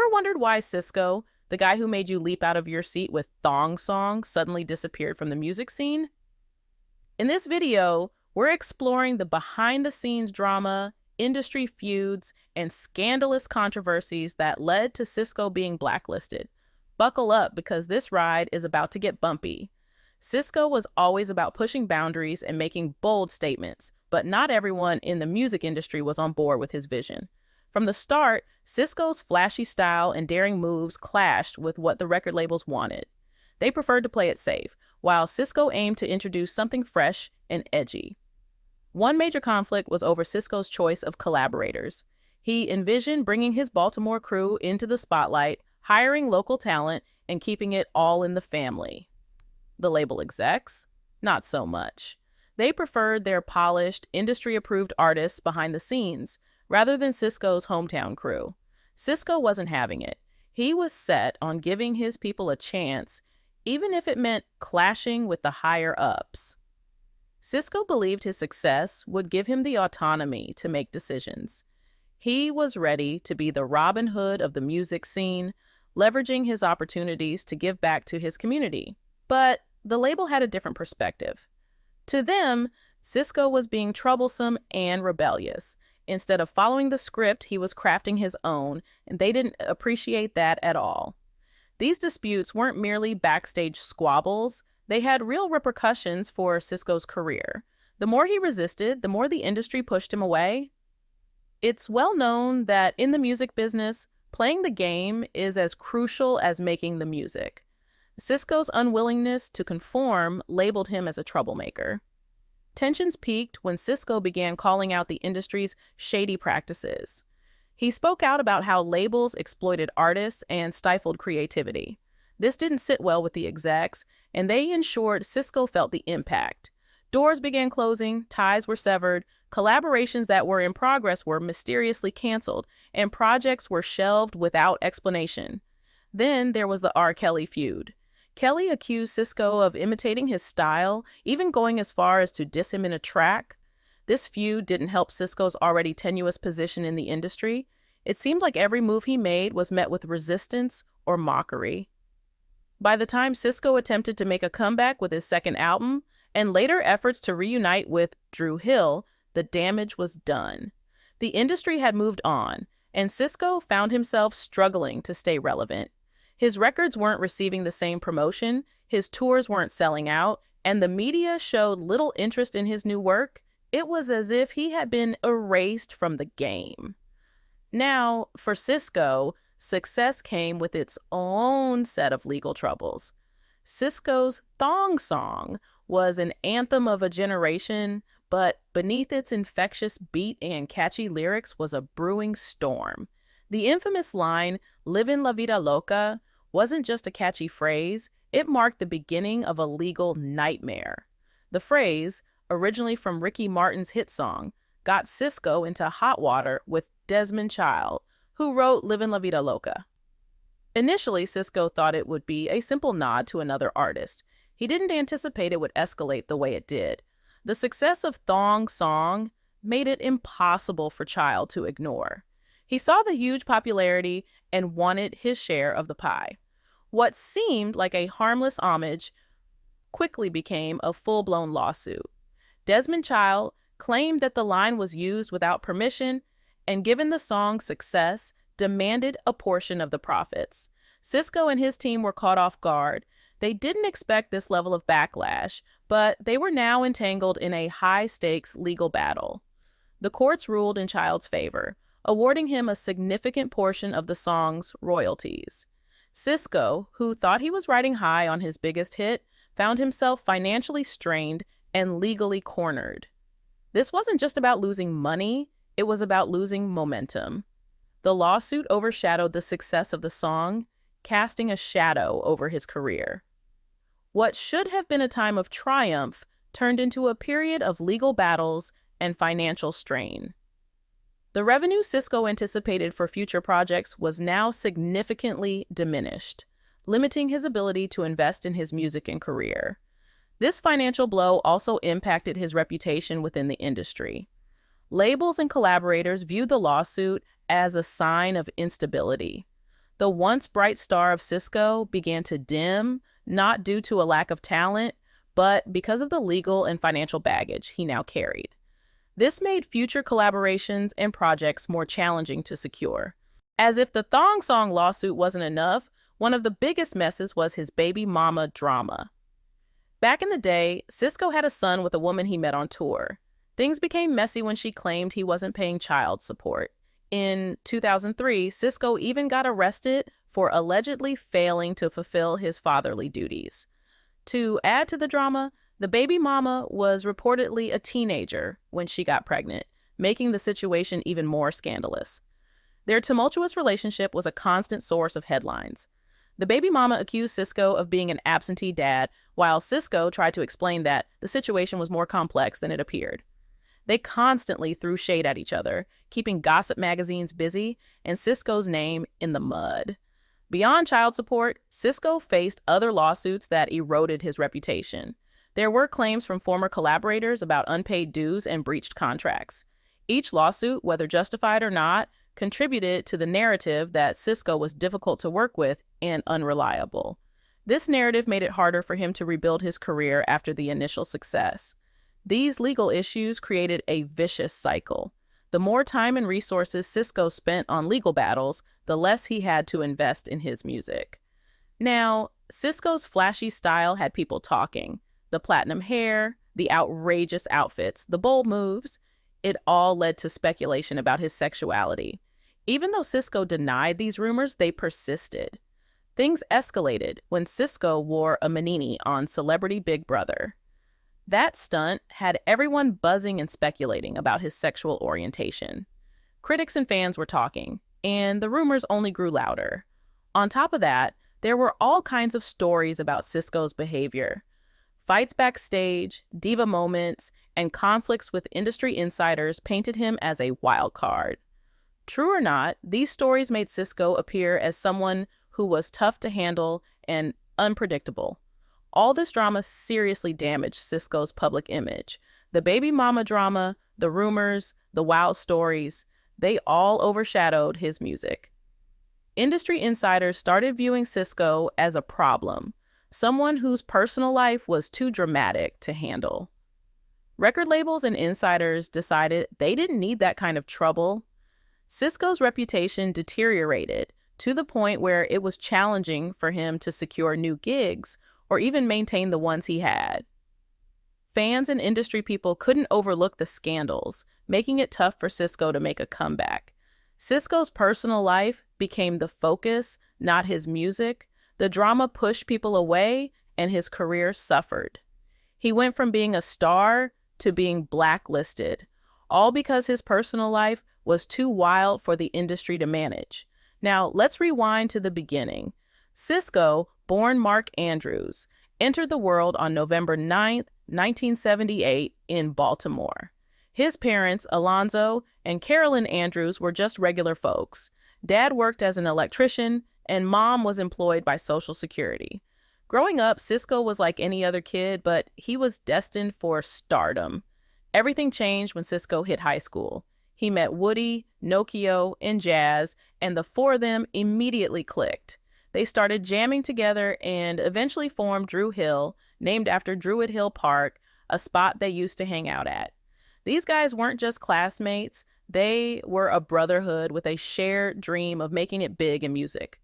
Ever wondered why Sisqo, the guy who made you leap out of your seat with Thong Song, suddenly disappeared from the music scene? In this video, we're exploring the behind-the-scenes drama, industry feuds, and scandalous controversies that led to Sisqo being blacklisted. Buckle up because this ride is about to get bumpy. Sisqo was always about pushing boundaries and making bold statements, but not everyone in the music industry was on board with his vision. From the start, Sisqo's flashy style and daring moves clashed with what the record labels wanted. They preferred to play it safe, while Sisqo aimed to introduce something fresh and edgy. One major conflict was over Sisqo's choice of collaborators. He envisioned bringing his Baltimore crew into the spotlight, hiring local talent, and keeping it all in the family. The label execs? Not so much. They preferred their polished, industry-approved artists behind the scenes, rather than Sisqo's hometown crew. Sisqo wasn't having it. He was set on giving his people a chance, even if it meant clashing with the higher-ups. Sisqo believed his success would give him the autonomy to make decisions. He was ready to be the Robin Hood of the music scene, leveraging his opportunities to give back to his community. But the label had a different perspective. To them, Sisqo was being troublesome and rebellious. Instead of following the script, he was crafting his own, and they didn't appreciate that at all. These disputes weren't merely backstage squabbles. They had real repercussions for Sisqo's career. The more he resisted, the more the industry pushed him away. It's well known that in the music business, playing the game is as crucial as making the music. Sisqo's unwillingness to conform labeled him as a troublemaker. Tensions peaked when Sisqo began calling out the industry's shady practices. He spoke out about how labels exploited artists and stifled creativity. This didn't sit well with the execs, and they ensured Sisqo felt the impact. Doors began closing, ties were severed, collaborations that were in progress were mysteriously canceled, and projects were shelved without explanation. Then there was the R. Kelly feud. Kelly accused Sisqo of imitating his style, even going as far as to diss him in a track. This feud didn't help Sisqo's already tenuous position in the industry. It seemed like every move he made was met with resistance or mockery. By the time Sisqo attempted to make a comeback with his second album, and later efforts to reunite with Dru Hill, the damage was done. The industry had moved on, and Sisqo found himself struggling to stay relevant. His records weren't receiving the same promotion, his tours weren't selling out, and the media showed little interest in his new work. It was as if he had been erased from the game. Now, for Sisqo, success came with its own set of legal troubles. Sisqo's Thong Song was an anthem of a generation, but beneath its infectious beat and catchy lyrics was a brewing storm. The infamous line, "Livin' La Vida Loca," wasn't just a catchy phrase, it marked the beginning of a legal nightmare. The phrase, originally from Ricky Martin's hit song, got Sisqo into hot water with Desmond Child, who wrote "Livin' La Vida Loca." Initially, Sisqo thought it would be a simple nod to another artist. He didn't anticipate it would escalate the way it did. The success of Thong Song made it impossible for Child to ignore. He saw the huge popularity and wanted his share of the pie. What seemed like a harmless homage quickly became a full-blown lawsuit. Desmond Child claimed that the line was used without permission, and given the song's success, demanded a portion of the profits. Sisqo and his team were caught off guard. They didn't expect this level of backlash, but they were now entangled in a high-stakes legal battle. The courts ruled in Child's favor, awarding him a significant portion of the song's royalties. Sisqo, who thought he was riding high on his biggest hit, found himself financially strained and legally cornered. This wasn't just about losing money, it was about losing momentum. The lawsuit overshadowed the success of the song, casting a shadow over his career. What should have been a time of triumph turned into a period of legal battles and financial strain. The revenue Sisqo anticipated for future projects was now significantly diminished, limiting his ability to invest in his music and career. This financial blow also impacted his reputation within the industry. Labels and collaborators viewed the lawsuit as a sign of instability. The once bright star of Sisqo began to dim, not due to a lack of talent, but because of the legal and financial baggage he now carried. This made future collaborations and projects more challenging to secure. As if the Thong Song lawsuit wasn't enough, one of the biggest messes was his baby mama drama. Back in the day, Sisqo had a son with a woman he met on tour. Things became messy when she claimed he wasn't paying child support. In 2003, Sisqo even got arrested for allegedly failing to fulfill his fatherly duties. To add to the drama, the baby mama was reportedly a teenager when she got pregnant, making the situation even more scandalous. Their tumultuous relationship was a constant source of headlines. The baby mama accused Sisqo of being an absentee dad, while Sisqo tried to explain that the situation was more complex than it appeared. They constantly threw shade at each other, keeping gossip magazines busy and Sisqo's name in the mud. Beyond child support, Sisqo faced other lawsuits that eroded his reputation. There were claims from former collaborators about unpaid dues and breached contracts. Each lawsuit, whether justified or not, contributed to the narrative that Sisqo was difficult to work with and unreliable. This narrative made it harder for him to rebuild his career after the initial success. These legal issues created a vicious cycle. The more time and resources Sisqo spent on legal battles, the less he had to invest in his music. Now, Sisqo's flashy style had people talking. The platinum hair, the outrageous outfits, the bold moves, it all led to speculation about his sexuality. Even though Sisqo denied these rumors, they persisted. Things escalated when Sisqo wore a manini on Celebrity Big Brother. That stunt had everyone buzzing and speculating about his sexual orientation. Critics and fans were talking, and the rumors only grew louder. On top of that, there were all kinds of stories about Sisqo's behavior. Fights backstage, diva moments, and conflicts with industry insiders painted him as a wild card. True or not, these stories made Sisqo appear as someone who was tough to handle and unpredictable. All this drama seriously damaged Sisqo's public image. The baby mama drama, the rumors, the wild stories, they all overshadowed his music. Industry insiders started viewing Sisqo as a problem, someone whose personal life was too dramatic to handle. Record labels and insiders decided they didn't need that kind of trouble. Sisqo's reputation deteriorated to the point where it was challenging for him to secure new gigs or even maintain the ones he had. Fans and industry people couldn't overlook the scandals, making it tough for Sisqo to make a comeback. Sisqo's personal life became the focus, not his music. The drama pushed people away, and his career suffered. He went from being a star to being blacklisted, all because his personal life was too wild for the industry to manage. Now, let's rewind to the beginning. Sisqo, born Mark Andrews, entered the world on November 9th, 1978 in Baltimore. His parents, Alonzo and Carolyn Andrews, were just regular folks. Dad worked as an electrician, and Mom was employed by Social Security. Growing up, Sisqo was like any other kid, but he was destined for stardom. Everything changed when Sisqo hit high school. He met Woody, Nokio, and Jazz, and the four of them immediately clicked. They started jamming together and eventually formed Drew Hill, named after Druid Hill Park, a spot they used to hang out at. These guys weren't just classmates, they were a brotherhood with a shared dream of making it big in music.